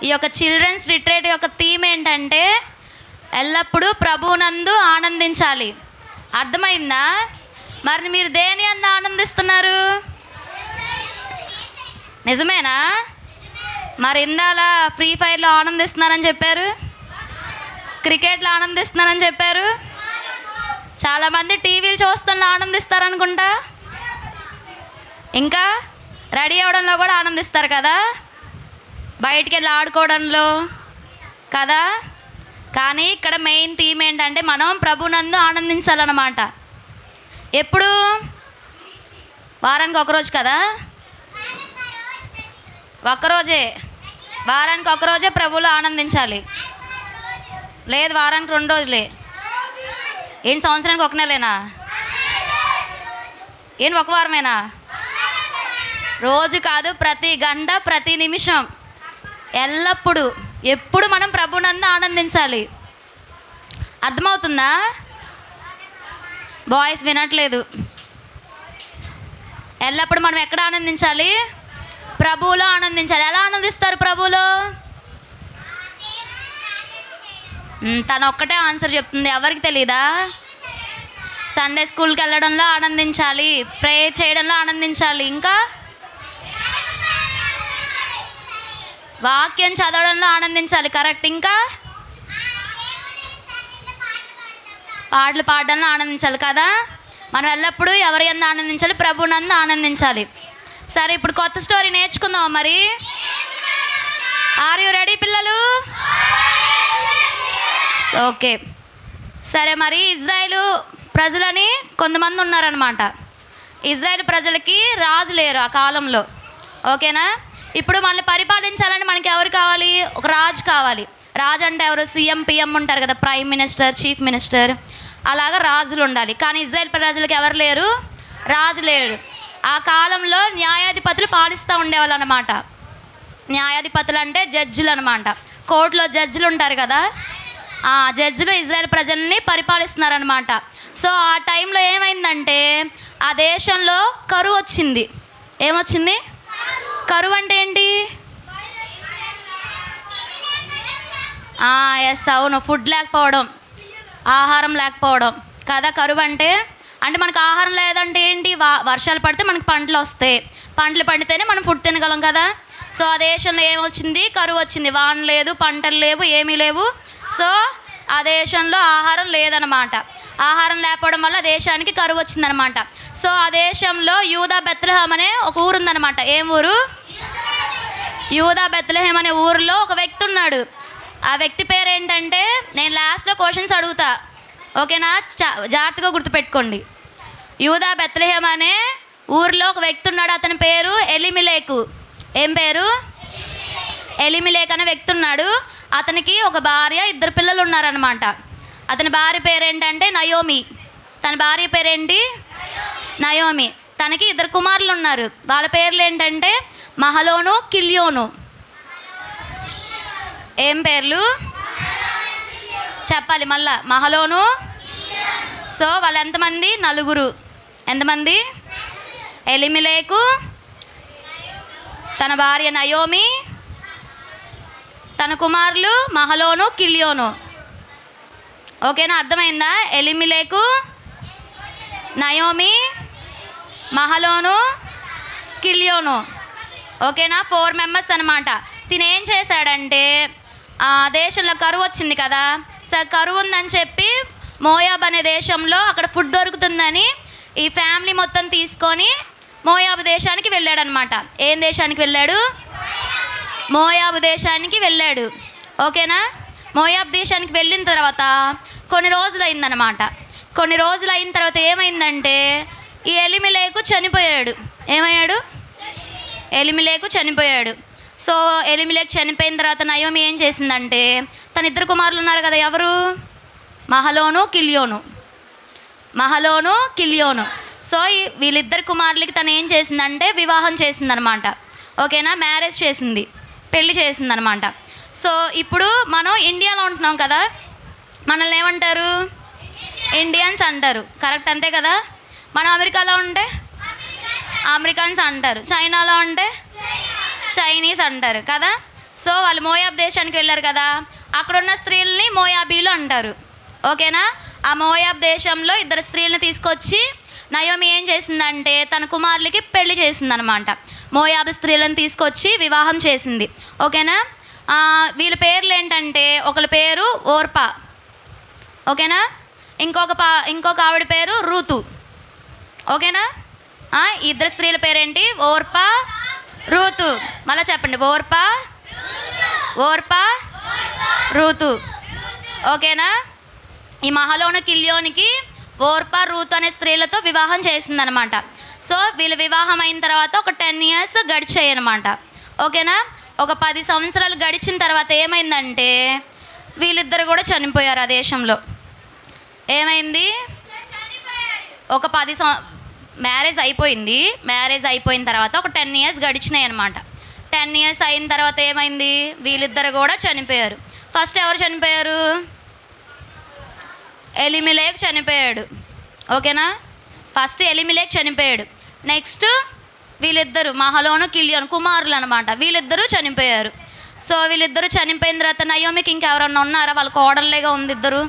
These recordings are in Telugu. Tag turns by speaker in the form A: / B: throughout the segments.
A: ఈ యొక్క చిల్డ్రన్స్ రిట్రీట్ యొక్క థీమ్ ఏంటంటే ఎల్లప్పుడూ ప్రభువునందు ఆనందించాలి. అర్థమైందా? మరి మీరు దేని అందు ఆనందిస్తున్నారు? నిజమేనా? మరి ఇందాల ఫ్రీ ఫైర్లో ఆనందిస్తున్నారని చెప్పారు, క్రికెట్లో ఆనందిస్తున్నారని చెప్పారు, చాలామంది టీవీలు చూస్తున్నా ఆనందిస్తారనుకుంటా, ఇంకా రెడీ అవ్వడంలో కూడా ఆనందిస్తారు కదా, బయటికి వెళ్ళి ఆడుకోవడంలో కదా. కానీ ఇక్కడ మెయిన్ థీమ్ ఏంటంటే మనం ప్రభునందు ఆనందించాలన్నమాట. ఎప్పుడు? వారానికి ఒకరోజు కదా, ఒక్కరోజే, వారానికి ఒకరోజే ప్రభువులో ఆనందించాలి. లేదు వారానికి 2 రోజులే. ఏంటి సంవత్సరానికి 1 నెలేనా? ఏంటి 1 వారమేనా? రోజు కాదు, ప్రతి గంట, ప్రతి నిమిషం, ఎల్లప్పుడూ, ఎప్పుడు మనం ప్రభునందు ఆనందించాలి. అర్థమవుతుందా? బాయ్స్ వినట్లేదు. ఎల్లప్పుడు మనం ఎక్కడ ఆనందించాలి? ప్రభువులో ఆనందించాలి. ఎలా ఆనందిస్తారు ప్రభువులో? తను ఒక్కటే ఆన్సర్ చెప్తుంది, ఎవరికి తెలీదా? సండే స్కూల్కి వెళ్ళడంలో ఆనందించాలి, ప్రేయర్ చేయడంలో ఆనందించాలి, ఇంకా వాక్యం చదవడంలో ఆనందించాలి, కరెక్ట్, ఇంకా పాటలు పాడడంలో ఆనందించాలి కదా. మనం ఎల్లప్పుడూ ఎవరి యందు ఆనందించాలి? ప్రభునందు ఆనందించాలి. సరే, ఇప్పుడు కొత్త స్టోరీ నేర్చుకుందాం. మరి ఆర్ యు రెడీ పిల్లలు? ఓకే, సరే. మరి ఇజ్రాయేలు ప్రజలని కొంతమంది ఉన్నారనమాట. ఇజ్రాయేల్ ప్రజలకి రాజు లేరు ఆ కాలంలో, ఓకేనా. ఇప్పుడు మనల్ని పరిపాలించాలని మనకి ఎవరు కావాలి? ఒక రాజు కావాలి. రాజు అంటే ఎవరు? సీఎం, పిఎం ఉంటారు కదా, ప్రైమ్ మినిస్టర్, చీఫ్ మినిస్టర్, అలాగా రాజులు ఉండాలి. కానీ ఇజ్రాయేల్ ప్రజలకు ఎవరు లేరు? రాజు లేడు. ఆ కాలంలో న్యాయాధిపతులు పాలిస్తూ ఉండేవాళ్ళు అనమాట. న్యాయాధిపతులు అంటే జడ్జిలు అనమాట. కోర్టులో జడ్జిలు ఉంటారు కదా, ఆ జడ్జిలు ఇజ్రాయేల్ ప్రజల్ని పరిపాలిస్తున్నారనమాట. సో ఆ టైంలో ఏమైందంటే ఆ దేశంలో కరువు వచ్చింది. ఏమొచ్చింది? కరువు అంటే ఏంటి? ఎస్, అవును, ఫుడ్ లేకపోవడం, ఆహారం లేకపోవడం కదా కరువు అంటే. అంటే మనకు ఆహారం లేదంటే ఏంటి? వర్షాలు పడితే మనకి పంటలు వస్తాయి, పంటలు పండితేనే మనం ఫుడ్ తినగలం కదా. సో ఆ దేశంలో ఏమొచ్చింది? కరువు వచ్చింది. వాన లేదు, పంటలు లేవు, ఏమీ లేవు. సో ఆ దేశంలో ఆహారం లేదనమాట. ఆహారం లేకపోవడం వల్ల దేశానికి కరువు వచ్చిందనమాట. సో ఆ దేశంలో యూదా బెత్లెహేం అనే ఒక ఊరు ఉందన్నమాట. ఏం ఊరు? యూదా బెత్లెహేం అనే ఊరిలో ఒక వ్యక్తి ఉన్నాడు. ఆ వ్యక్తి పేరు ఏంటంటే, నేను లాస్ట్లో క్వశ్చన్స్ అడుగుతా, ఓకేనా, జాగ్రత్తగా గుర్తుపెట్టుకోండి. యూదా బెత్లెహేం అనే ఊరిలో ఒక వ్యక్తి ఉన్నాడు. అతని పేరు ఎలిమెలెకు. ఏం పేరు? ఎలిమెలెకు అనే వ్యక్తి ఉన్నాడు. అతనికి ఒక భార్య, 2 పిల్లలు ఉన్నారనమాట. అతని భార్య పేరేంటంటే నయోమి. తన భార్య పేరేంటి? నయోమి. తనకి 2 కుమారులు ఉన్నారు. వాళ్ళ పేర్లు ఏంటంటే మహలోను, కిల్యోను. ఏం పేర్లు చెప్పాలి మళ్ళా? మహలోను. సో వాళ్ళు ఎంతమంది? 4. ఎంతమంది? ఎలిమెలెకు, తన భార్య నయోమి, తన కుమారులు మహలోను, కిల్యోను. ఓకేనా? అర్థమైందా? ఎలిమెలెకు, నయోమి, మహలోను, కిల్యోను. ఓకేనా? 4 మెంబర్స్ అనమాట. తినేం చేశాడంటే, ఆ దేశంలో కరువు వచ్చింది కదా, సరే కరువు ఉందని చెప్పి మోయాబ్ అనే దేశంలో అక్కడ ఫుడ్ దొరుకుతుందని ఈ ఫ్యామిలీ మొత్తం తీసుకొని మోయాబు దేశానికి వెళ్ళాడనమాట. ఏం దేశానికి వెళ్ళాడు? మోయాబు దేశానికి వెళ్ళాడు. ఓకేనా? మోయాబు దేశానికి వెళ్ళిన తర్వాత కొన్ని రోజులు అయిందనమాట. కొన్ని రోజులు అయిన తర్వాత ఏమైందంటే ఈ ఎలిమెలెకు చనిపోయాడు. ఏమయ్యాడు? ఎలిమెలెకు చనిపోయాడు. సో ఎలిమెలెకు చనిపోయిన తర్వాత నయోమి ఏం చేసిందంటే, తన 2 కుమారులు ఉన్నారు కదా, ఎవరు? మహలోను, కిల్యోను. మహలోను, కిల్యోను. సో వీళ్ళిద్దరు కుమారులకి తను ఏం చేసిందంటే వివాహం చేసిందనమాట. ఓకేనా? మ్యారేజ్ చేసింది, పెళ్లి చేసిందనమాట. సో ఇప్పుడు మనం ఇండియాలో ఉంటున్నాం కదా, మనల్ని ఏమంటారు? ఇండియన్స్ అంటారు. కరెక్ట్, అంతే కదా? మనం అమెరికాలో ఉంటే అమెరికన్స్ అంటారు, చైనాలో ఉంటే చైనీస్ అంటారు కదా. సో వాళ్ళు మోయాబ్ దేశానికి వెళ్ళారు కదా, అక్కడున్న స్త్రీలని మోయాబీలు అంటారు. ఓకేనా. ఆ మోయాబ్ దేశంలో 2 స్త్రీలను తీసుకొచ్చి నయోమి ఏం చేసిందంటే తన కుమారులకి పెళ్లి చేసిందనమాట. మోయాబు స్త్రీలను తీసుకొచ్చి వివాహం చేసింది. ఓకేనా. వీళ్ళ పేర్లు ఏంటంటే ఒకళ్ళ పేరు ఓర్పా, ఓకేనా, ఇంకొక ఆవిడ పేరు రూతు. ఓకేనా. 2 స్త్రీల పేరేంటి? Orpah, Ruth. మళ్ళీ చెప్పండి, ఓర్పా, రూతు. ఓకేనా. ఈ మహలోను కిల్యోనికి ఓర్పా, రూతు అనే స్త్రీలతో వివాహం చేసిందనమాట. సో వీళ్ళు వివాహం అయిన తర్వాత ఒక 10 years గడిచాయి అనమాట. ఓకేనా. ఒక 10 సంవత్సరాలు గడిచిన తర్వాత ఏమైందంటే వీళ్ళిద్దరు కూడా చనిపోయారు. ఆ దేశంలో ఏమైంది, ఒక మ్యారేజ్ అయిపోయిన తర్వాత ఒక 10 years గడిచినాయి అనమాట. 10 years అయిన తర్వాత ఏమైంది, వీళ్ళిద్దరు కూడా చనిపోయారు. ఫస్ట్ ఎవరు చనిపోయారు? ఎలిమెలెకు చనిపోయాడు. ఓకేనా. ఫస్ట్ ఎలిమెలెకు చనిపోయాడు. నెక్స్ట్ వీళ్ళిద్దరు మహలోను కిల్యోను కుమారులు అనమాట, వీళ్ళిద్దరూ చనిపోయారు. సో వీళ్ళిద్దరూ చనిపోయిన తర్వాత నయోమికి ఇంకెవరన్నా ఉన్నారా? వాళ్ళ కోడళ్ళేగా ఉంది, ఇద్దరు.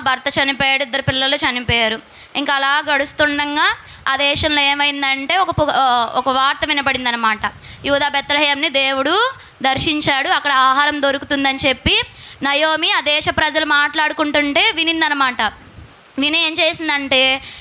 A: భర్త చనిపోయాడు, 2 పిల్లలు చనిపోయారు. ఇంకా అలా గడుస్తుండగా ఆ దేశంలో ఏమైందంటే ఒక వార్త వినబడింది అనమాట. యూదా బెత్లెహేంని దేవుడు దర్శించాడు, అక్కడ ఆహారం దొరుకుతుందని చెప్పి నయోమి ఆ దేశ ప్రజలు మాట్లాడుకుంటుంటే వినిందనమాట. విని ఏం చేసిందంటే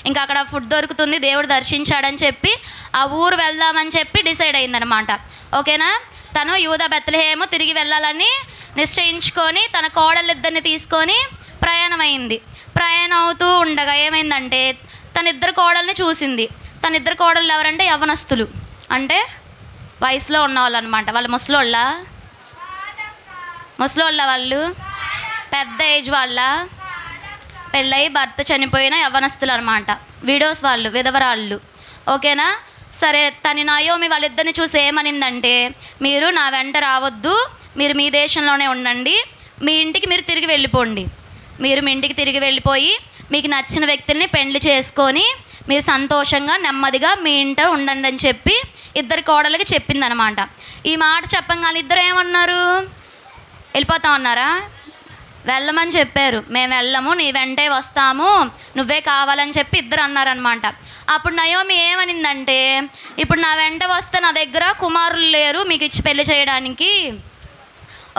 A: ఇంకా అక్కడ ఫుడ్ దొరుకుతుంది, దేవుడు దర్శించాడని చెప్పి ఆ ఊరు వెళ్దామని చెప్పి డిసైడ్ అయిందనమాట. ఓకేనా. తను యూదా బెత్లెహేము తిరిగి వెళ్ళాలని నిశ్చయించుకొని తన కోడళ్ళిద్దరిని తీసుకొని ప్రయాణం అయింది. ప్రయాణం అవుతూ ఉండగా ఏమైందంటే తన 2 కోడల్ని చూసింది. తన 2 కోడళ్ళు ఎవరంటే యవ్వనస్తులు, అంటే వయసులో ఉన్నవాళ్ళు అనమాట. వాళ్ళు ముసలోళ్ళ వాళ్ళు పెద్ద ఏజ్ వాళ్ళ, పెళ్ళయి భర్త చనిపోయిన యవ్వనస్తులు అనమాట. విడోస్ వాళ్ళు, విధవరాళ్ళు. ఓకేనా. సరే, తన నయోమి వాళ్ళిద్దరిని చూసి ఏమనిందంటే మీరు నా వెంట రావద్దు, మీరు మీ దేశంలోనే ఉండండి, మీ ఇంటికి మీరు తిరిగి వెళ్ళిపోండి. మీరు మీ ఇంటికి తిరిగి వెళ్ళిపోయి మీకు నచ్చిన వ్యక్తుల్ని పెళ్లి చేసుకొని మీరు సంతోషంగా నెమ్మదిగా మీ ఇంట ఉండండి అని చెప్పి 2 కోడలకి చెప్పిందనమాట. ఈ మాట చెప్పంగానే ఇద్దరు ఏమన్నారు? వెళ్ళిపోతా ఉన్నారా? వెళ్ళమని చెప్పారు. మేము వెళ్ళము, నీ వెంటే వస్తాము, నువ్వే కావాలని చెప్పి ఇద్దరు అన్నారనమాట. అప్పుడు నయోమి ఏమనిందంటే ఇప్పుడు నా వెంట వస్తే నా దగ్గర కుమారులు లేరు మీకు ఇచ్చి పెళ్లి చేయడానికి,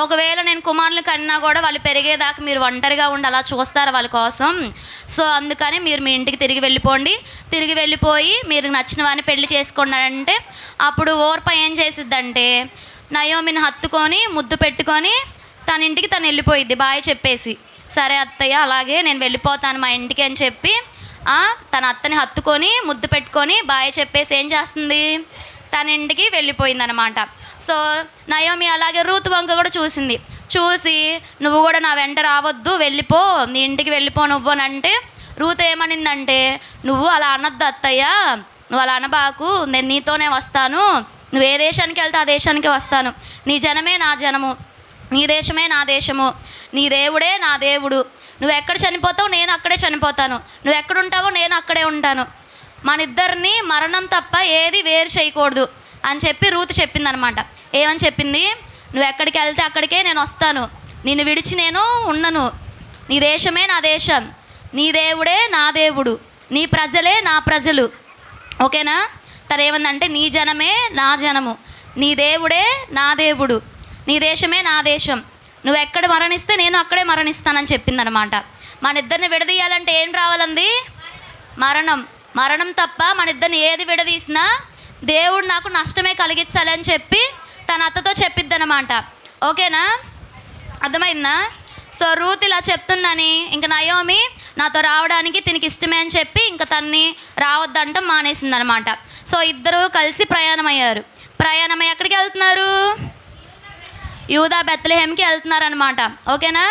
A: ఒకవేళ నేను కుమారులు కన్నా కూడా వాళ్ళు పెరిగేదాకా మీరు ఒంటరిగా ఉండి అలా చూస్తారు వాళ్ళ కోసం. సో అందుకని మీరు మీ ఇంటికి తిరిగి వెళ్ళిపోండి, తిరిగి వెళ్ళిపోయి మీరు నచ్చిన వాడిని పెళ్లి చేసుకున్నారంటే అప్పుడు ఓర్పా ఏం చేసిద్దంటే నయోమిని హత్తుకొని ముద్దు పెట్టుకొని తన ఇంటికి తను వెళ్ళిపోయిద్ది బాయ్ చెప్పేసి. సరే అత్తయ్య అలాగే నేను వెళ్ళిపోతాను మా ఇంటికి అని చెప్పి తన అత్తని హత్తుకొని ముద్దు పెట్టుకొని బాయ్ చెప్పేసి ఏం చేస్తుంది, తన ఇంటికి వెళ్ళిపోయిందనమాట. సో నయోమి అలాగే రూతు వంక కూడా చూసి నువ్వు కూడా నా వెంట రావద్దు, వెళ్ళిపో, నీ ఇంటికి వెళ్ళిపో నువ్వు అని అంటే రూతు ఏమనిందంటే నువ్వు అలా అనొద్దు అత్తయ్య, నువ్వు అలా అనబాకు, నేను నీతోనే వస్తాను, నువ్వు ఏ దేశానికి వెళ్తే ఆ దేశానికి వస్తాను, నీ జనమే నా జనము, నీ దేశమే నా దేశము, నీ దేవుడే నా దేవుడు, నువ్వు ఎక్కడ చనిపోతావు నేను అక్కడే చనిపోతాను, నువ్వు ఎక్కడుంటావో నేను అక్కడే ఉంటాను, మన ఇద్దరిని మరణం తప్ప ఏది వేరు చేయకూడదు అని చెప్పి రూతు చెప్పిందనమాట. ఏమని చెప్పింది? నువ్వు ఎక్కడికి వెళ్తే అక్కడికే నేను వస్తాను, నిన్ను విడిచి నేను ఉండను, నీ దేశమే నా దేశం, నీ దేవుడే నా దేవుడు, నీ ప్రజలే నా ప్రజలు. ఓకేనా. తను ఏమందంటే నీ జనమే నా జనము, నీ దేవుడే నా దేవుడు, నీ దేశమే నా దేశం, నువ్వు ఎక్కడ మరణిస్తే నేను అక్కడే మరణిస్తానని చెప్పిందనమాట. మన ఇద్దరిని విడదీయాలంటే ఏం రావాలంది? మరణం తప్ప మన ఇద్దరిని ఏది విడదీసినా దేవుడు నాకు నష్టమే కలిగించాలి అని చెప్పి తన అత్తతో చెప్పిద్దనమాట. ఓకేనా, అర్థమైందా? సో రూత్ ఇలా చెప్తుందని ఇంక నయోమి నాతో రావడానికి తినికి ఇష్టమే అని చెప్పి ఇంకా తన్ని రావద్దంటాం మానేసిందనమాట. సో ఇద్దరు కలిసి ప్రయాణమయ్యారు. ప్రయాణమై ఎక్కడికి వెళ్తున్నారు? యూదా బెత్లెహేంకి వెళ్తున్నారనమాట. ఓకేనా,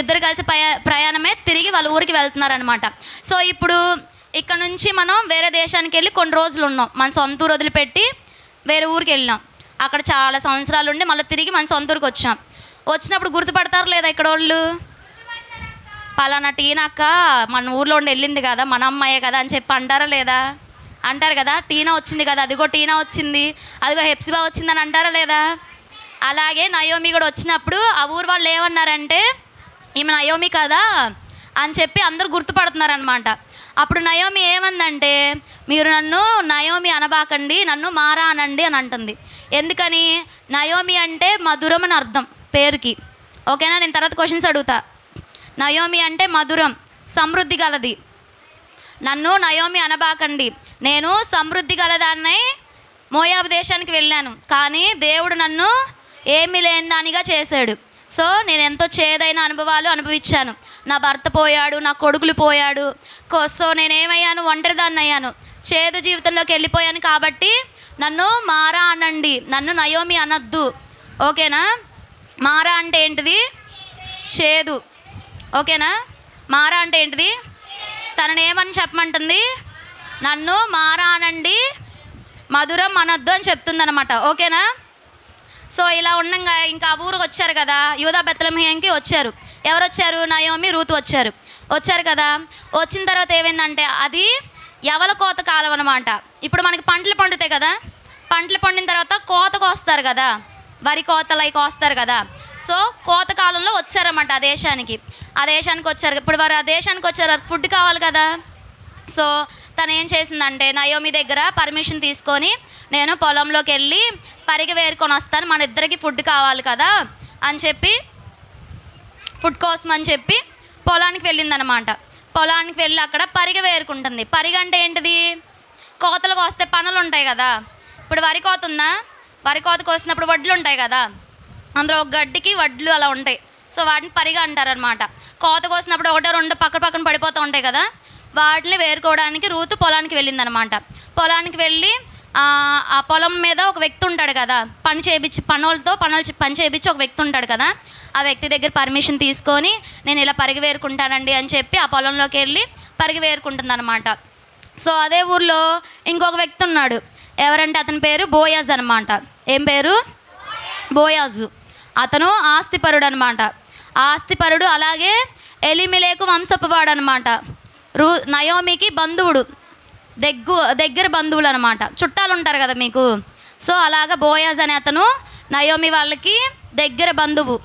A: ఇద్దరు కలిసి ప్రయాణమే తిరిగి వాళ్ళ ఊరికి వెళ్తున్నారనమాట. సో ఇప్పుడు ఇక్కడ నుంచి మనం వేరే దేశానికి వెళ్ళి కొన్ని రోజులు ఉన్నాం, మన సొంత ఊరు వదిలిపెట్టి వేరే ఊరికి వెళ్ళినాం, అక్కడ చాలా సంవత్సరాలు ఉండి మళ్ళీ తిరిగి మన సొంత ఊరికి వచ్చాం. వచ్చినప్పుడు గుర్తుపడతారు లేదా ఇక్కడ వాళ్ళు? పలానా టీనాక్క మన ఊర్లో ఉండి వెళ్ళింది కదా, మన అమ్మాయే కదా అని చెప్పి అంటారా లేదా? అంటారు కదా. టీనా వచ్చింది కదా, అదిగో టీనా వచ్చింది, అదిగో హెప్సిబా వచ్చిందని అంటారా లేదా? అలాగే నయోమి కూడా వచ్చినప్పుడు ఆ ఊరు వాళ్ళు ఏమన్నారంటే ఈమె నయోమి కదా అని చెప్పి అందరూ గుర్తుపడుతున్నారనమాట. అప్పుడు నయోమి ఏమందంటే, మీరు నన్ను నయోమి అనబాకండి, నన్ను మారా అనండి అని అంటుంది. ఎందుకని? నయోమి అంటే మధురం అని అర్థం పేరుకి. ఓకేనా? నేను తర్వాత క్వశ్చన్స్ అడుగుతా. నయోమి అంటే మధురం, సమృద్ధి గలది. నన్ను నయోమి అనబాకండి, నేను సమృద్ధి గలదాన్నై మోయాబు దేశానికి వెళ్ళాను, కానీ దేవుడు నన్ను ఏమీ లేని దానిగా చేశాడు. సో నేను ఎంతో చేదైన అనుభవాలు అనుభవించాను. నా భర్త పోయాడు, నా కొడుకులు పోయాడు. సో నేనేమయ్యాను? ఒంటరిదాన్ని అయ్యాను, చేదు జీవితంలోకి వెళ్ళిపోయాను. కాబట్టి నన్ను మారా అనండి, నన్ను నయోమి అనద్దు. ఓకేనా? మారా అంటే ఏంటిది? చేదు. ఓకేనా? మారా అంటే ఏంటిది? తనని ఏమని చెప్పమంటుంది? నన్ను మారా అనండి, మధురం అనద్దు అని చెప్తుందనమాట. ఓకేనా? సో ఇలా ఉండగా ఇంకా ఆ ఊరికి వచ్చారు కదా, యూదా బెత్లెహేముకి వచ్చారు. ఎవరు వచ్చారు? నయోమి, రూతు వచ్చారు కదా. వచ్చిన తర్వాత ఏమైందంటే అది యవల కోత కాలం అనమాట. ఇప్పుడు మనకి పంటలు పండుతాయి కదా, పంటలు పండిన తర్వాత కోతకు వస్తారు కదా, వరి కోతలు అవి కోస్తారు కదా. సో కోత కాలంలో వచ్చారన్నమాట ఆ దేశానికి వచ్చారు. ఇప్పుడు వారు ఆ దేశానికి వచ్చారు, ఫుడ్ కావాలి కదా. సో తను ఏం చేసిందంటే నయోమి దగ్గర పర్మిషన్ తీసుకొని, నేను పొలంలోకి వెళ్ళి పరిగె వేరుకొని వస్తాను, మన ఇద్దరికి ఫుడ్ కావాలి కదా అని చెప్పి, ఫుడ్ కోసం అని చెప్పి పొలానికి వెళ్ళిందనమాట. పొలానికి వెళ్ళి అక్కడ పరిగె వేరుకుంటుంది. పరిగె అంటే ఏంటిది? కోతలకు వస్తే పనులు ఉంటాయి కదా. ఇప్పుడు వరి కోత ఉందా? వరి కోతకు వస్తున్నప్పుడు వడ్లు ఉంటాయి కదా, అందులో ఒక గడ్డికి వడ్లు అలా ఉంటాయి. సో వాటిని పరిగె అంటారనమాట. కోతకు వస్తున్నప్పుడు ఒకటో రెండు పక్కన పడిపోతూ ఉంటాయి కదా, వాటిని వేరుకోవడానికి రూతు పొలానికి వెళ్ళిందనమాట. పొలానికి వెళ్ళి ఆ పొలం మీద ఒక వ్యక్తి ఉంటాడు కదా, పని చేయించి ఒక వ్యక్తి ఉంటాడు కదా, ఆ వ్యక్తి దగ్గర పర్మిషన్ తీసుకొని నేను ఇలా పరిగె వేరుకుంటానండి అని చెప్పి ఆ పొలంలోకి వెళ్ళి పరిగె వేరుకుంటుంది అనమాట. సో అదే ఊర్లో ఇంకొక వ్యక్తి ఉన్నాడు. ఎవరంటే అతని పేరు బోయాజ్ అనమాట. ఏం పేరు? బోయాజు. అతను ఆస్తిపరుడు అనమాట. ఆస్తిపరుడు, అలాగే ఎలిమెలెకు వంశపు వాడు అనమాట. నయోమికి బంధువుడు, దగ్గర బంధువులు అనమాట, చుట్టాలు ఉంటారు కదా మీకు. సో అలాగా బోయాజ్ అనే అతను నయోమి వాళ్ళకి దగ్గర బంధువు.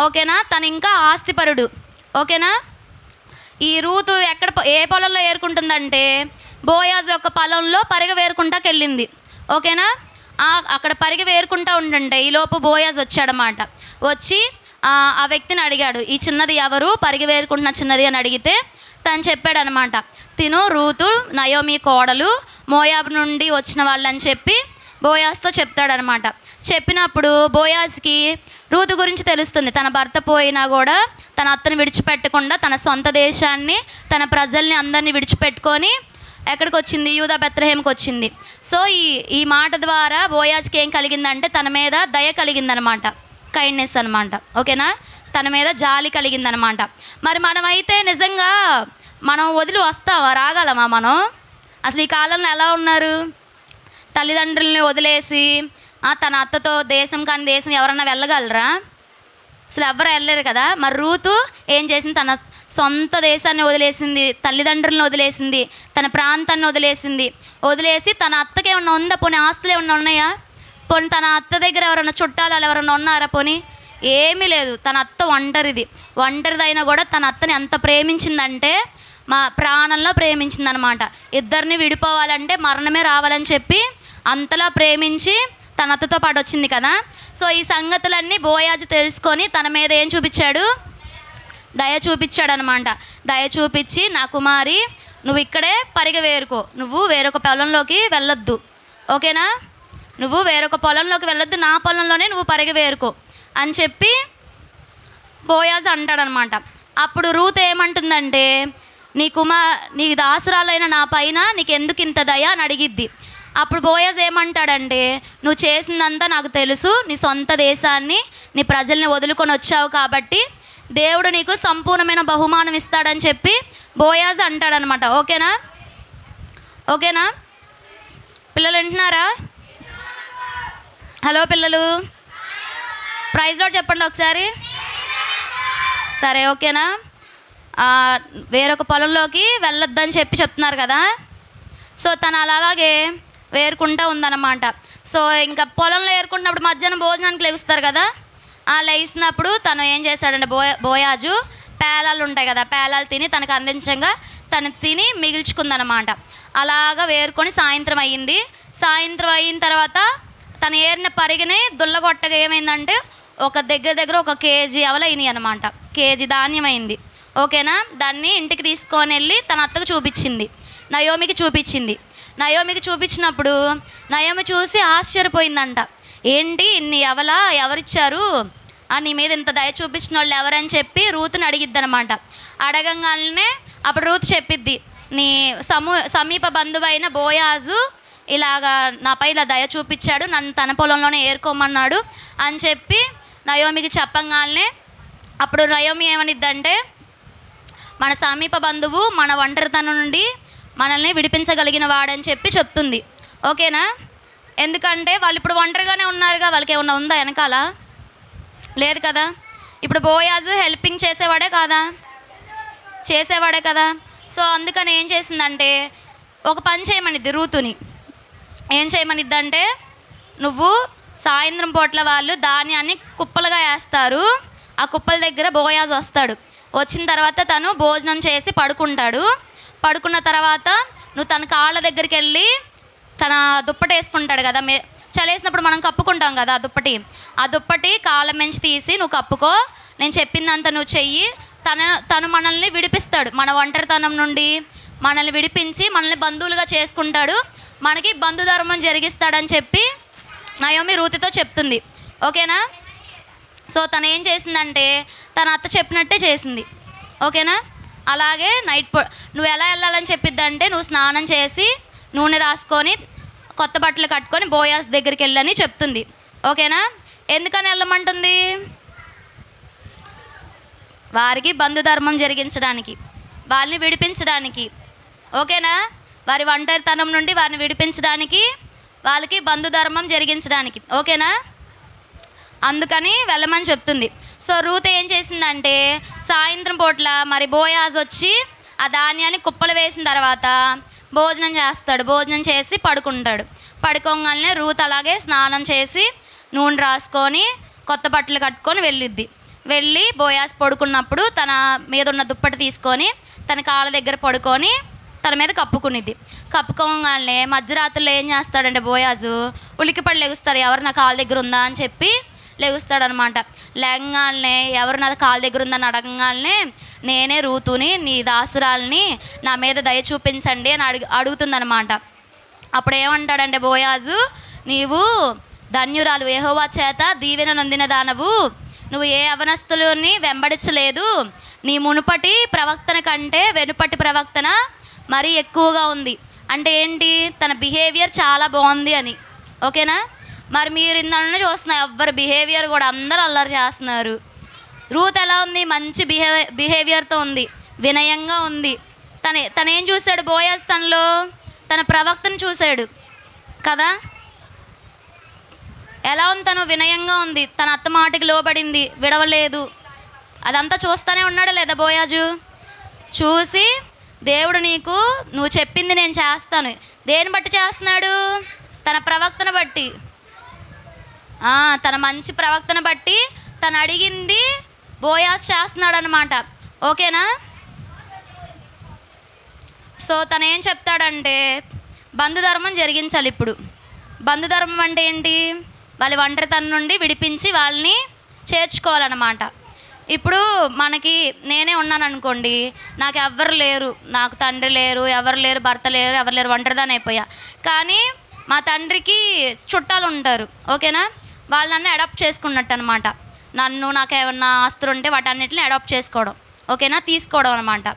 A: ఓకేనా? తను ఇంకా ఆస్తిపరుడు. ఓకేనా? ఈ రూతు ఏ పొలంలో ఏరుకుంటుందంటే బోయాజ్ యొక్క పొలంలో పరిగె వేరుకుంటాకి వెళ్ళింది. ఓకేనా? అక్కడ పరిగె వేరుకుంటా ఉంటుంటే ఈలోపు బోయాజ్ వచ్చాడనమాట. వచ్చి ఆ వ్యక్తిని అడిగాడు, ఈ చిన్నది ఎవరు? పరిగె వేరుకుంటున్న చిన్నది అని అడిగితే తను చెప్పాడనమాట, తిను రూతు నయోమి కోడలు, మోయాబు నుండి వచ్చిన వాళ్ళని చెప్పి బోయాజ్తో చెప్తాడనమాట. చెప్పినప్పుడు బోయాజ్కి రూతు గురించి తెలుస్తుంది. తన భర్త పోయినా కూడా తన అత్తను విడిచిపెట్టకుండా తన సొంత దేశాన్ని, తన ప్రజల్ని అందరినీ విడిచిపెట్టుకొని ఎక్కడికి వచ్చింది? యూదా బెత్లెహేముకి వచ్చింది. సో ఈ మాట ద్వారా బోయాజ్కి ఏం కలిగిందంటే తన మీద దయ కలిగిందనమాట, కైండ్నెస్ అనమాట. ఓకేనా? తన మీద జాలి కలిగిందనమాట. మరి మనమైతే నిజంగా మనం వదిలి వస్తామా? రాగలమా మనం? అసలు ఈ కాలంలో ఎలా ఉన్నారు? తల్లిదండ్రుల్ని వదిలేసి తన అత్తతో దేశం కాని దేశం ఎవరన్నా వెళ్ళగలరా? అసలు ఎవరు వెళ్ళలేరు కదా. మరి రూతు ఏం చేసింది? తన సొంత దేశాన్ని వదిలేసింది, తల్లిదండ్రులను వదిలేసింది, తన ప్రాంతాన్ని వదిలేసి తన అత్తకి ఏమన్నా ఉందా? పోనీ ఆస్తులు ఏమన్నా ఉన్నాయా? పోనీ తన అత్త దగ్గర ఎవరన్నా చుట్టాలు ఎవరన్నా ఉన్నారా? పోనీ ఏమీ లేదు. తన అత్త ఒంటరిదైనా కూడా తన అత్తని ఎంత ప్రేమించిందంటే మా ప్రాణంలో ప్రేమించిందనమాట. ఇద్దరిని విడిపోవాలంటే మరణమే రావాలని చెప్పి అంతలా ప్రేమించి తన అత్తతో పాటు వచ్చింది కదా. సో ఈ సంగతులన్నీ బోయాజు తెలుసుకొని తన మీద ఏం చూపించాడు? దయ చూపించాడనమాట. దయ చూపించి, నా కుమారి నువ్వు ఇక్కడే పరిగె వేరుకో, నువ్వు వేరొక పొలంలోకి వెళ్ళొద్దు. ఓకేనా? నువ్వు వేరొక పొలంలోకి వెళ్ళొద్దు, నా పొలంలోనే నువ్వు పరిగె వేరుకో అని చెప్పి బోయాజు అంటాడనమాట. అప్పుడు రూత్ ఏమంటుందంటే, నీ దాసురాలైన నా పైన నీకెందుకు ఇంత దయ అని అడిగిద్ది. అప్పుడు బోయాజ్ ఏమంటాడంటే, నువ్వు చేసిందంతా నాకు తెలుసు, నీ సొంత దేశాన్ని, నీ ప్రజల్ని వదులుకొని వచ్చావు కాబట్టి దేవుడు నీకు సంపూర్ణమైన బహుమానం ఇస్తాడని చెప్పి బోయాజ్ అంటాడనమాట. ఓకేనా? పిల్లలు వింటున్నారా? హలో పిల్లలు, ప్రైజ్ లార్డ్ చెప్పండి ఒకసారి. సరే, ఓకేనా? వేరొక పొలంలోకి వెళ్ళొద్దని చెప్తున్నారు కదా. సో తను అలాగే వేరుకుంటా ఉందన్నమాట. సో ఇంకా పొలంలో ఏరుకుంటున్నప్పుడు మధ్యాహ్నం భోజనానికి లెగుస్తారు కదా, ఆ లేచినప్పుడు తను ఏం చేశాడంటే బోయాజు పేలాలు ఉంటాయి కదా, పేలాలు తిని తనకు అందించగా తను తిని మిగిల్చుకుందనమాట. అలాగా వేరుకొని సాయంత్రం అయ్యింది. సాయంత్రం అయిన తర్వాత తను ఏరిన పరిగిని దుల్లగొట్టగా ఏమైందంటే ఒక దగ్గర ఒక కేజీ అవలైనాయి అనమాట. కేజీ ధాన్యం అయింది. ఓకేనా. దాన్ని ఇంటికి తీసుకొని వెళ్ళి తన అత్తకు చూపించింది, నయోమికి చూపించింది. నయోమికి చూపించినప్పుడు నయోమి చూసి ఆశ్చర్యపోయిందంట. ఏంటి ఇన్ని ఎవరిచ్చారు, నీ మీద ఇంత దయ చూపించిన వాళ్ళు ఎవరని చెప్పి రూతుని అడిగిద్దనమాట. అడగంగానే అప్పుడు రూత్ చెప్పిద్ది, నీ సమీప బంధువైన బోయాజు ఇలాగా నాపై ఇలా దయ చూపించాడు, నన్ను తన పొలంలోనే ఏరుకోమన్నాడు అని చెప్పి నయోమికి చెప్పంగానే అప్పుడు నయోమి ఏమనిద్దంటే, మన సమీప బంధువు మన ఒంటరితనం నుండి మనల్ని విడిపించగలిగిన వాడని చెప్పి చెప్తుంది. ఓకేనా. ఎందుకంటే వాళ్ళు ఇప్పుడు ఒంటరిగానే ఉన్నారుగా, వాళ్ళకి ఏమన్నా ఉందా వెనకాల? లేదు కదా. ఇప్పుడు బోయాజు హెల్పింగ్ చేసేవాడే కదా. సో అందుకని ఏం చేసిందంటే ఒక పని చేయమనిద్ది రూతుని. ఏం చేయమనిద్దంటే, నువ్వు సాయంత్రం పూట్ల వాళ్ళు ధాన్యాన్ని కుప్పలుగా వేస్తారు, ఆ కుప్పల దగ్గర బోయాజు వస్తాడు. వచ్చిన తర్వాత తను భోజనం చేసి పడుకుంటాడు. పడుకున్న తర్వాత నువ్వు తన కాళ్ళ దగ్గరికి వెళ్ళి తన దుప్పటి వేసుకుంటాడు కదా, చలేసినప్పుడు మనం కప్పుకుంటాం కదా ఆ దుప్పటి కాళ్ళ మెంచి తీసి నువ్వు కప్పుకో, నేను చెప్పిందంత నువ్వు చెయ్యి, తను మనల్ని విడిపిస్తాడు, మన ఒంటరితనం నుండి మనల్ని విడిపించి మనల్ని బంధువులుగా చేసుకుంటాడు, మనకి బంధుధర్మం జరిగిస్తాడని చెప్పి నయోమి రూతుతో చెప్తుంది. ఓకేనా. సో తను ఏం చేసిందంటే తన అత్త చెప్పినట్టే చేసింది. ఓకేనా. అలాగే నువ్వు ఎలా వెళ్ళాలని చెప్పిద్దంటే, నువ్వు స్నానం చేసి నూనె రాసుకొని కొత్త బట్టలు కట్టుకొని బోయాస్ దగ్గరికి వెళ్ళని చెప్తుంది. ఓకేనా. ఎందుకని వెళ్ళమంటుంది? వారికి బంధుధర్మం జరిగించడానికి, వాళ్ళని విడిపించడానికి. ఓకేనా. వారి ఒంటరితనం నుండి వారిని విడిపించడానికి, వాళ్ళకి బంధుధర్మం జరిగించడానికి. ఓకేనా. అందుకని వెళ్ళమని చెప్తుంది. సో రూత్ ఏం చేసిందంటే సాయంత్రం పూట్ల మరి బోయాజ్ వచ్చి ఆ ధాన్యాన్ని కుప్పలు వేసిన తర్వాత భోజనం చేస్తాడు. భోజనం చేసి పడుకుంటాడు. పడుకోగానే రూత్ అలాగే స్నానం చేసి నూనె రాసుకొని కొత్త బట్టలు కట్టుకొని వెళ్ళి బోయాజ్ పడుకున్నప్పుడు తన మీద ఉన్న దుప్పటి తీసుకొని తన కాళ్ళ దగ్గర పడుకొని తన మీద కప్పుకోగానే మధ్యరాత్రులు ఏం చేస్తాడంటే బోయాజు ఉలికిపడి లెగుస్తాడు, ఎవరు నా కాళ్ళ దగ్గర ఉందా అని చెప్పి లెగుస్తాడనమాట. లేగంగానే ఎవరు నా కాళ్ళ దగ్గర ఉందని అడగంగానే, నేనే రూతుని, నీ దాసురాల్ని, నా మీద దయ చూపించండి అని అడుగుతుందనమాట. అప్పుడు ఏమంటాడంటే బోయాజు, నీవు ధన్యురాలు, యెహోవా చేత దీవెన నొందిన దానవు, నువ్వు ఏ అవనస్తులని వెంబడించలేదు, నీ మునుపటి ప్రవక్తన కంటే వెనుపటి ప్రవక్తన మరీ ఎక్కువగా ఉంది. అంటే ఏంటి? తన బిహేవియర్ చాలా బాగుంది అని. ఓకేనా. మరి మీరు ఇందాక చూస్తున్నారు ఎవ్వరు బిహేవియర్ కూడా అందరూ అల్లరి చేస్తున్నారు. రూత్ ఎలా ఉంది? మంచి బిహేవియర్తో ఉంది, వినయంగా ఉంది. తనేం చూశాడు బోయాజ్? తనలో తన ప్రవక్తను చూశాడు కదా. ఎలా ఉంది? తను వినయంగా ఉంది, తన అత్త మాటకి లోబడింది, విడవలేదు. అదంతా చూస్తూనే ఉన్నాడా లేదా బోయాజు? చూసి దేవుడు నువ్వు చెప్పింది నేను చేస్తాను. దేని బట్టి చేస్తున్నాడు? తన ప్రవక్తను బట్టి, తన మంచి ప్రవక్తను బట్టి తను అడిగింది బోయాజ్ చేస్తున్నాడు అనమాట. ఓకేనా. సో తను ఏం చెప్తాడంటే బంధుధర్మం జరిగించాలి. ఇప్పుడు బంధుధర్మం అంటే ఏంటి? వాళ్ళ ఒంటరితనం నుండి విడిపించి వాళ్ళని చేర్చుకోవాలన్నమాట. ఇప్పుడు మనకి నేనే ఉన్నాను అనుకోండి, నాకు ఎవ్వరు లేరు, నాకు తండ్రి లేరు, ఎవరు లేరు, భర్త లేరు, ఎవరు లేరు, ఒంటరిదాన్ని అయిపోయా. కానీ మా తండ్రికి చుట్టాలు ఉంటారు. ఓకేనా. వాళ్ళు నన్ను అడాప్ట్ చేసుకున్నట్టు అనమాట. నాకు ఏమన్నా ఆస్తులు ఉంటే వాటన్నిటిని అడాప్ట్ చేసుకోవడం. ఓకేనా. తీసుకోవడం అనమాట.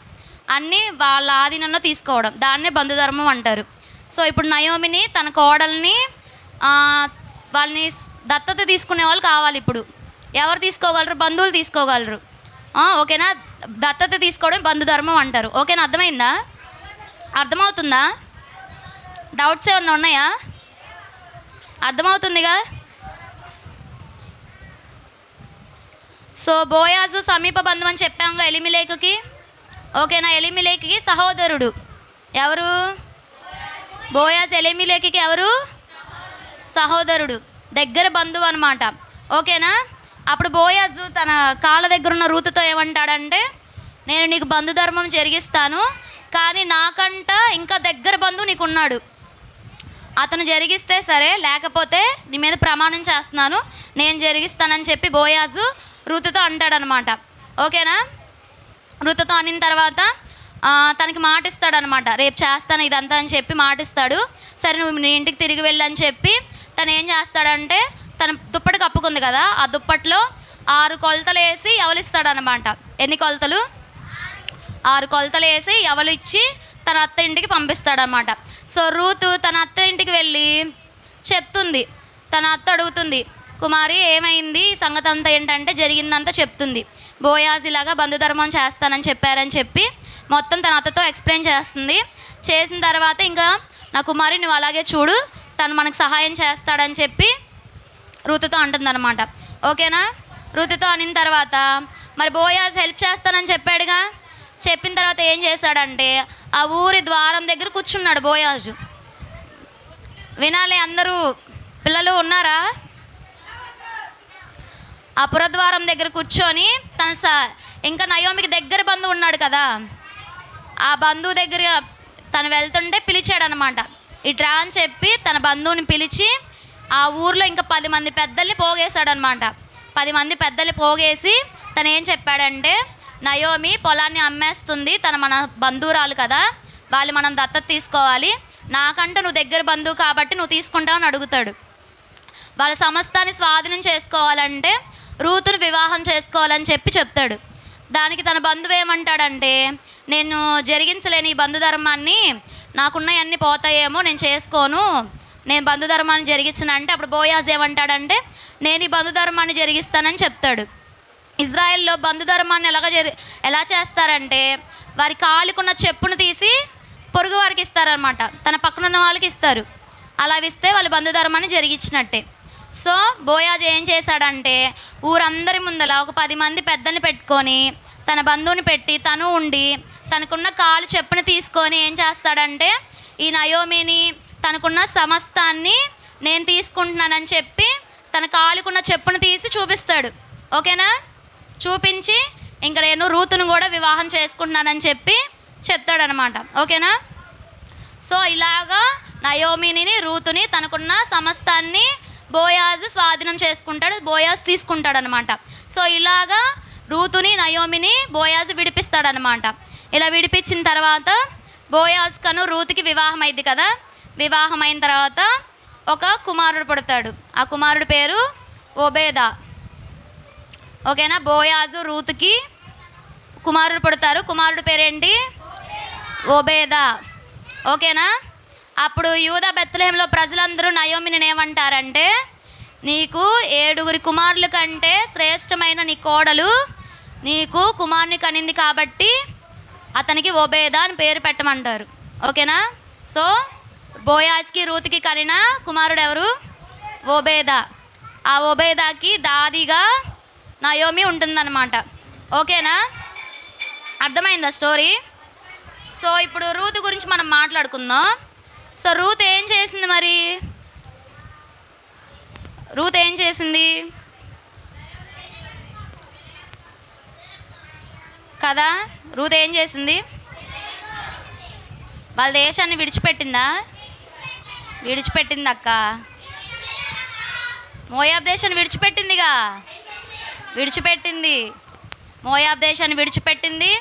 A: అన్నీ వాళ్ళ ఆధీనంలో తీసుకోవడం, దాన్నే బంధుధర్మం అంటారు. సో ఇప్పుడు నయోమిని తన కోడల్ని వాళ్ళని దత్తత తీసుకునే వాళ్ళు కావాలి. ఇప్పుడు ఎవరు తీసుకోగలరు? బంధువులు తీసుకోగలరు. ఓకేనా. దత్తత తీసుకోవడం బంధుధర్మం అంటారు. ఓకేనా. అర్థమైందా? అర్థమవుతుందా? డౌట్స్ ఏమన్నా ఉన్నాయా? అర్థమవుతుందిగా. సో బోయాజు సమీప బంధువు అని చెప్పాము ఎలిమెలెకుకి. ఓకేనా. ఎలిమెలెకుకి సహోదరుడు ఎవరు? బోయాజ్ ఎలీమెలెకుకి ఎవరు? సహోదరుడు, దగ్గర బంధువు అనమాట. ఓకేనా? అప్పుడు బోయాజు తన కాళ్ళ దగ్గర ఉన్న రూతుతో ఏమంటాడంటే, నేను నీకు బంధు ధర్మం జరిగిస్తాను, కానీ నాకంట ఇంకా దగ్గర బంధువు నీకున్నాడు, అతను జరిగిస్తే సరే, లేకపోతే నీ మీద ప్రమాణం చేస్తున్నాను, నేను జరిగిస్తానని చెప్పి బోయాజు రూతుతో అంటాడనమాట. ఓకేనా? రూతుతో అనిన తర్వాత తనకి మాటిస్తాడనమాట, రేపు చేస్తాను ఇదంతా అని చెప్పి మాటిస్తాడు. సరే నువ్వు నీ ఇంటికి తిరిగి వెళ్ళని చెప్పి తను ఏం చేస్తాడంటే, తన దుప్పటి కప్పుకుంది కదా, ఆ దుప్పట్లో 6 కొలతలు వేసి ఎవలిస్తాడనమాట. ఎన్ని కొలతలు? 6 కొలతలు వేసి ఎవలు ఇచ్చి తన అత్త ఇంటికి పంపిస్తాడనమాట. సో రూతు తన అత్త ఇంటికి వెళ్ళి చెప్తుంది. తన అత్త అడుగుతుంది, కుమారి ఏమైంది, ఈ సంగతి అంతా ఏంటంటే జరిగిందంతా చెప్తుంది. బోయాజ్ ఇలాగా బంధుధర్మం చేస్తానని చెప్పారని చెప్పి మొత్తం తన అత్తతో ఎక్స్ప్లెయిన్ చేస్తుంది. చేసిన తర్వాత ఇంకా నా కుమారి నువ్వు అలాగే చూడు, తను మనకు సహాయం చేస్తాడని చెప్పి రూతుతో అంటుందన్నమాట. ఓకేనా? రూతుతో అనిన తర్వాత మరి బోయాజ్ హెల్ప్ చేస్తానని చెప్పాడుగా. చెప్పిన తర్వాత ఏం చేశాడంటే, ఆ ఊరి ద్వారం దగ్గర కూర్చున్నాడు బోయాజు. వినాలి అందరూ, పిల్లలు ఉన్నారా? ఆ పురద్వారం దగ్గర కూర్చొని ఇంకా నయోమికి దగ్గర బంధువు ఉన్నాడు కదా, ఆ బంధువు దగ్గర తను వెళ్తుంటే పిలిచాడనమాట. ఇట్రా అని చెప్పి తన బంధువుని పిలిచి ఆ ఊర్లో ఇంకా 10 మంది పెద్దల్ని పోగేశాడనమాట. 10 మంది పెద్దల్ని పోగేసి తను ఏం చెప్పాడంటే, నయోమి పొలాన్ని అమ్మేస్తుంది, తన మన బంధువురాలు కదా, వాళ్ళు మనం దత్తత తీసుకోవాలి, నాకంటే నువ్వు దగ్గర బంధువు కాబట్టి నువ్వు తీసుకుంటావని అడుగుతాడు. వాళ్ళ సమస్తాన్ని స్వాధీనం చేసుకోవాలంటే రూతును వివాహం చేసుకోవాలని చెప్పి చెప్తాడు. దానికి తన బంధువు ఏమంటాడంటే, నేను జరిగించలేని ఈ బంధుధర్మాన్ని, నాకున్నవన్నీ పోతాయేమో, నేను చేసుకోను, నేను బంధుధర్మాన్ని జరిగించిన అంటే అప్పుడు బోయాజ్ ఏమంటాడంటే, నేను ఈ బంధుధర్మాన్ని జరిగిస్తానని చెప్తాడు. ఇజ్రాయెల్లో బంధుధర్మాన్ని ఎలా చేస్తారంటే, వారి కాలుకున్న చెప్పును తీసి పొరుగు వారికి ఇస్తారనమాట, తన పక్కనున్న వాళ్ళకి ఇస్తారు. అలా ఇస్తే వాళ్ళు బంధుధర్మాన్ని జరిగించినట్టే. సో బోయాజ్ ఏం చేశాడంటే, ఊరందరి ముందల ఒక 10 మంది పెద్దల్ని పెట్టుకొని తన బంధువుని పెట్టి తను ఉండి తనకున్న కాలు చెప్పుని తీసుకొని ఏం చేస్తాడంటే, ఈ నయోమిని తనకున్న సమస్తాన్ని నేను తీసుకుంటున్నానని చెప్పి తన కాలుకున్న చెప్పును తీసి చూపిస్తాడు. ఓకేనా? చూపించి ఇంక నేను రూతును కూడా వివాహం చేసుకుంటున్నానని చెప్పి చెప్తాడనమాట. ఓకేనా? సో ఇలాగా నయోమిని రూతుని తనకున్న సమస్తాన్ని బోయాజు స్వాధీనం చేసుకుంటాడు, బోయాజు తీసుకుంటాడనమాట. సో ఇలాగా రూతుని నయోమిని బోయాజు విడిపిస్తాడనమాట. ఇలా విడిపించిన తర్వాత బోయాజ్కను రూతుకి వివాహం అయింది కదా. వివాహం అయిన తర్వాత ఒక కుమారుడు పుడతాడు. ఆ కుమారుడు పేరు ఓబేదా. ఓకేనా? బోయాజు రూతుకి కుమారుడు పుడతారు. కుమారుడు పేరేంటి? ఓబేదా. ఓకేనా? అప్పుడు యూదా బెత్లెహేంలో ప్రజలందరూ నయోమిని ఏమంటారంటే, నీకు 7 కుమారుల కంటే శ్రేష్టమైన నీ కోడలు నీకు కుమారుని కనింది కాబట్టి అతనికి ఓబేదా అని పేరు పెట్టమంటారు. ఓకేనా? సో బోయాజ్కి రూతుకి కనిన కుమారుడు ఎవరు? ఓబేదా. ఆ ఓబేదాకి దాదిగా నయోమి ఉంటుందన్నమాట. ఓకేనా? అర్థమైందా స్టోరీ? సో ఇప్పుడు రూతు గురించి మనం మాట్లాడుకుందాం. సో రూత్ ఏం చేసింది మరి? రూత్ ఏం చేసింది కదా? రూత్ ఏం చేసింది? వాళ్ళ దేశాన్ని విడిచిపెట్టిందా? విడిచిపెట్టింది అక్క. మోయాబ్ దేశాన్ని విడిచిపెట్టిందిగా. విడిచిపెట్టింది. మోయాబ్ దేశాన్ని విడిచిపెట్టింది,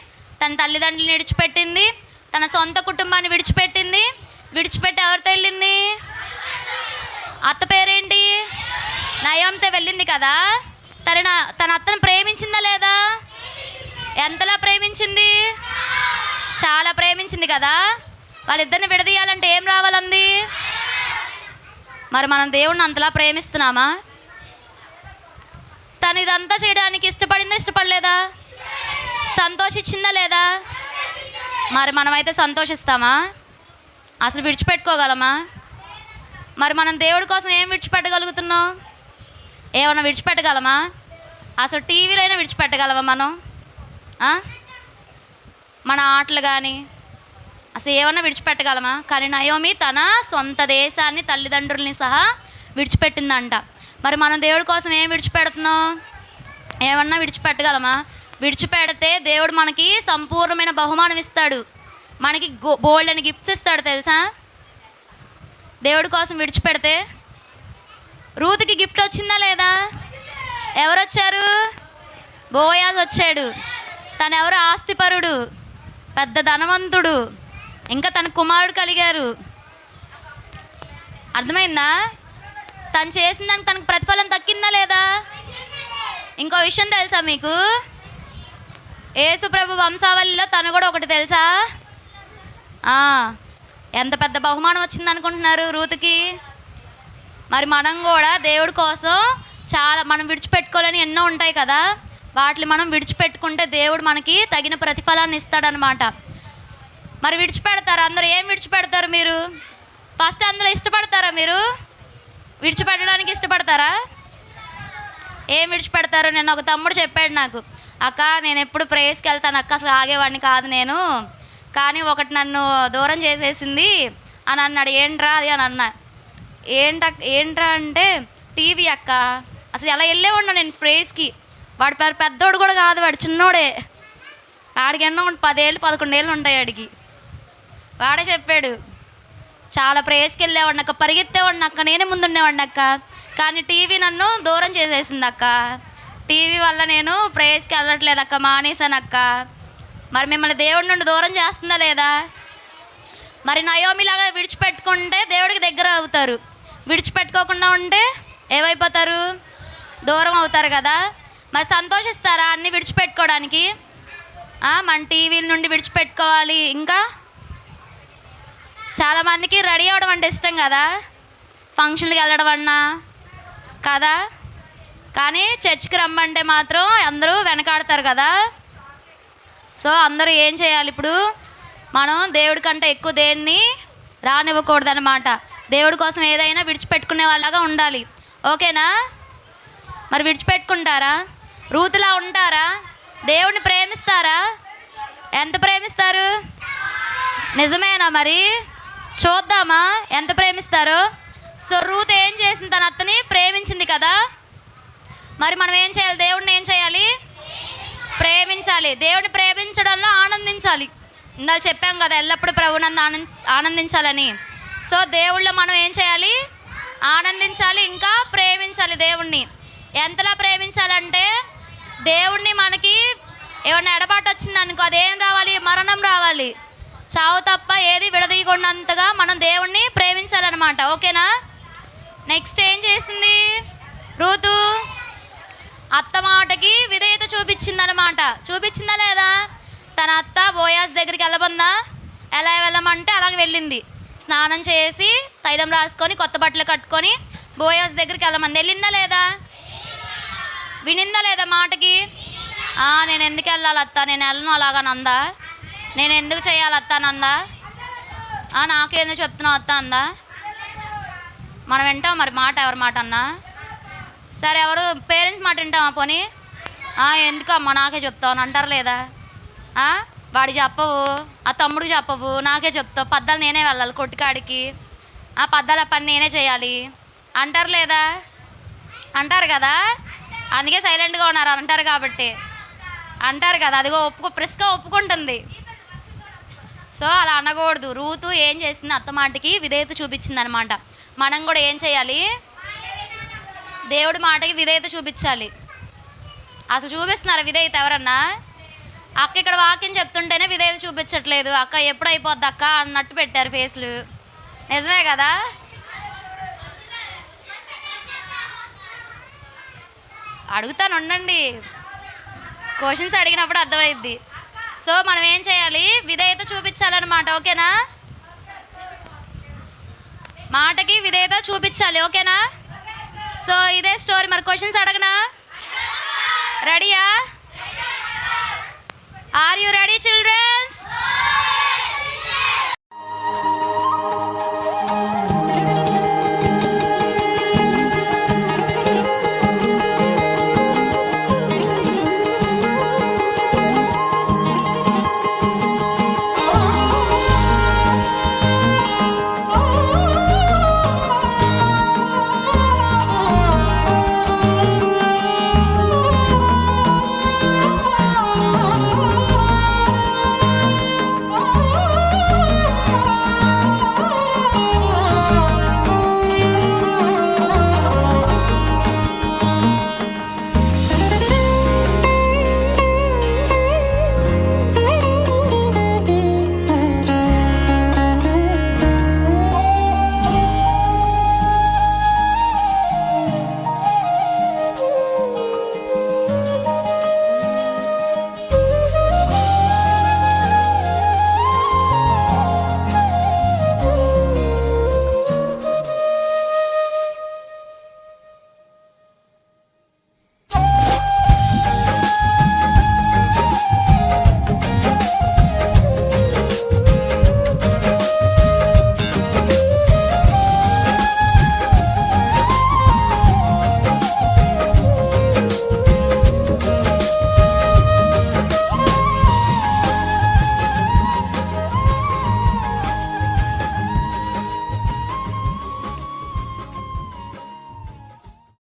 A: తన తల్లిదండ్రులను విడిచిపెట్టింది, తన సొంత కుటుంబాన్ని విడిచిపెట్టింది. విడిచిపెట్టి ఎవరితో వెళ్ళింది? అత్త పేరేంటి? నయోమితో వెళ్ళింది కదా. తన అత్తను ప్రేమించిందా లేదా? ఎంతలా ప్రేమించింది? చాలా ప్రేమించింది కదా. వాళ్ళిద్దరిని విడదీయాలంటే ఏం రావాలంది? మరి మనం దేవుణ్ణి అంతలా ప్రేమిస్తున్నామా? తను ఇదంతా చేయడానికి ఇష్టపడిందా ఇష్టపడలేదా? సంతోషించిందా లేదా? మరి మనమైతే సంతోషిస్తామా? అసలు విడిచిపెట్టుకోగలమా? మరి మనం దేవుడి కోసం ఏం విడిచిపెట్టగలుగుతున్నాం? ఏమన్నా విడిచిపెట్టగలమా? అసలు టీవీలో అయినా విడిచిపెట్టగలమా మనం? మన ఆటలు కానీ, అసలు ఏమన్నా విడిచిపెట్టగలమా? కానీ నయోమి తన సొంత దేశాన్ని, తల్లిదండ్రుల్ని సహా విడిచిపెట్టిందంట. మరి మనం దేవుడి కోసం ఏం విడిచిపెడుతున్నాం? ఏమన్నా విడిచిపెట్టగలమా? విడిచిపెడితే దేవుడు మనకి సంపూర్ణమైన బహుమానం ఇస్తాడు, మనకి బోల్డ్ అని గిఫ్ట్స్ ఇస్తాడు తెలుసా? దేవుడి కోసం విడిచిపెడితే రూతుకి గిఫ్ట్ వచ్చిందా లేదా? ఎవరు వచ్చారు? బోయాజ్ వచ్చాడు. తను ఎవరు? ఆస్తిపరుడు, పెద్ద ధనవంతుడు, ఇంకా తన కుమారుడు కలిగారు. అర్థమైందా? తను చేసిన దానికి తనకు ప్రతిఫలం దక్కిందా లేదా? ఇంకో విషయం తెలుసా మీకు? యేసు ప్రభు వంశావళిలో తను కూడా ఒకటి తెలుసా? ఎంత పెద్ద బహుమానం వచ్చింది అనుకుంటున్నారు రూతుకి? మరి మనం కూడా దేవుడి కోసం చాలా మనం విడిచిపెట్టుకోలేని ఎన్నో ఉంటాయి కదా, వాటిని మనం విడిచిపెట్టుకుంటే దేవుడు మనకి తగిన ప్రతిఫలాన్ని ఇస్తాడనమాట. మరి విడిచిపెడతారు అందరూ? ఏం విడిచిపెడతారు మీరు? ఫస్ట్ అందులో ఇష్టపడతారా మీరు? విడిచిపెట్టడానికి ఇష్టపడతారా? ఏం విడిచిపెడతారు? నేను ఒక తమ్ముడు చెప్పాడు నాకు, అక్క నేను ఎప్పుడు ప్రేయర్స్కి వెళ్తాను అక్క, అసలు ఆగేవాడిని కాదు నేను, కానీ ఒకటి నన్ను దూరం చేసేసింది అని అన్నాడు. ఏంట్రా అది అని అన్నా. ఏంట్రా అంటే టీవీ అక్క. అసలు ఎలా వెళ్ళేవాడు నేను ప్రేయర్స్కి? వాడు పెద్దోడు కూడా కాదు, వాడు చిన్నోడే. వాడికి ఎన్నో 10 ఏళ్ళు 11 ఏళ్ళు ఉంటాయి వాడికి. వాడే చెప్పాడు, చాలా ప్రేయర్స్కి వెళ్ళేవాడిని అక్క, పరిగెత్తేవాడిని అక్క, నేనే ముందుండేవాడిని అక్క, కానీ టీవీ నన్ను దూరం చేసేసింది అక్క, టీవీ వల్ల నేను ప్రేయర్స్కి వెళ్ళట్లేదు అక్క, మానేశాను అక్క. మరి మిమ్మల్ని దేవుడి నుండి దూరం చేస్తుందా లేదా? మరి నయోమిలాగా విడిచిపెట్టుకుంటే దేవుడికి దగ్గర అవుతారు, విడిచిపెట్టుకోకుండా ఉంటే ఏమైపోతారు? దూరం అవుతారు కదా. మరి సంతోషిస్తారా అన్నీ విడిచిపెట్టుకోవడానికి? మన టీవీల నుండి విడిచిపెట్టుకోవాలి. ఇంకా చాలామందికి రెడీ అవ్వడం అంటే ఇష్టం కదా, ఫంక్షన్కి వెళ్ళడం అన్నా కదా, కానీ చర్చ్కి రమ్మంటే మాత్రం అందరూ వెనకాడతారు కదా. సో అందరూ ఏం చేయాలి ఇప్పుడు? మనం దేవుడి కంటే ఎక్కువ దేన్ని రానివ్వకూడదు అనమాట. దేవుడి కోసం ఏదైనా విడిచిపెట్టుకునే వాళ్ళగా ఉండాలి. ఓకేనా? మరి విడిచిపెట్టుకుంటారా? రూతులా ఉంటారా? దేవుడిని ప్రేమిస్తారా? ఎంత ప్రేమిస్తారు? నిజమేనా? మరి చూద్దామా ఎంత ప్రేమిస్తారో. సో రూత్ ఏం చేసింది? తన అత్తని ప్రేమించింది కదా. మరి మనం ఏం చేయాలి? దేవుడిని ఏం చేయాలి? ప్రేమించాలి. దేవుడిని ప్రేమించడంలో ఆనందించాలి. ఇందాక చెప్పాం కదా, ఎల్లప్పుడూ ప్రభునందు ఆనందించాలని. సో దేవుళ్ళో మనం ఏం చేయాలి? ఆనందించాలి, ఇంకా ప్రేమించాలి దేవుణ్ణి. ఎంతలా ప్రేమించాలంటే, దేవుణ్ణి మనకి ఏమన్నా ఎడబాటు వచ్చిందనుకో, అదేం రావాలి? మరణం రావాలి, చావు తప్ప ఏది విడదీయకుండాంతగా మనం దేవుణ్ణి ప్రేమించాలన్నమాట. ఓకేనా? నెక్స్ట్ ఏం చేసింది రూతు? అత్త మాటకి విధేయత చూపించిందనమాట. చూపించిందా లేదా? తన అత్త బోయాజ్ దగ్గరికి వెళ్ళమందా? ఎలా వెళ్ళమంటే అలాగే వెళ్ళింది. స్నానం చేసి తైలం రాసుకొని కొత్త బట్టలు కట్టుకొని బోయాజ్ దగ్గరికి వెళ్ళమంది. వెళ్ళిందా లేదా? వినిందా లేదా మాటకి? నేను ఎందుకు వెళ్ళాలి అత్త, నేను వెళ్ళను అలాగని అందా? నేను ఎందుకు చేయాలి అత్త అని అందా? నాకేందుకు చెప్తున్నావు అత్త అందా? మనం వింటాం మరి మాట, ఎవరి మాట అన్నా సరే, ఎవరు పేరెంట్స్ మాట వింటామా? పోనీ ఎందుకమ్మా నాకే చెప్తావు అని అంటారు లేదా? వాడికి చెప్పవు, ఆ తమ్ముడికి చెప్పవు, నాకే చెప్తావు, పద్దాలు నేనే వెళ్ళాలి కొట్టుకాడికి, పద్దాల పని నేనే చేయాలి అంటారు లేదా? అంటారు కదా, అందుకే సైలెంట్గా ఉన్నారు. అంటారు కాబట్టి అంటారు కదా, అదిగో ప్రిస్కా ఒప్పుకుంటుంది. సో అలా అనకూడదు. రూతు ఏం చేసింది? అత్త మాటకి విధేయత చూపించింది అనమాట. మనం కూడా ఏం చేయాలి? దేవుడి మాటకి విధేయత చూపించాలి. అసలు చూపిస్తున్నారు విధేయత ఎవరన్నా? అక్క ఇక్కడ వాక్యం చెప్తుంటేనే విధేయత చూపించట్లేదు, అక్క ఎప్పుడు అయిపోద్ది అక్క అన్నట్టు పెట్టారు ఫేస్లు. నిజమే కదా? అడుగుతాను ఉండండి, క్వశ్చన్స్ అడిగినప్పుడు అర్థమైద్ది. సో మనం ఏం చేయాలి? విధేయత చూపించాలన్నమాట. ఓకేనా? మాటకి విధేయత చూపించాలి. ఓకేనా? సో ఇదే స్టోరీ. మరి క్వశ్చన్స్ అడగనా? రెడీయా? Are you ready children's?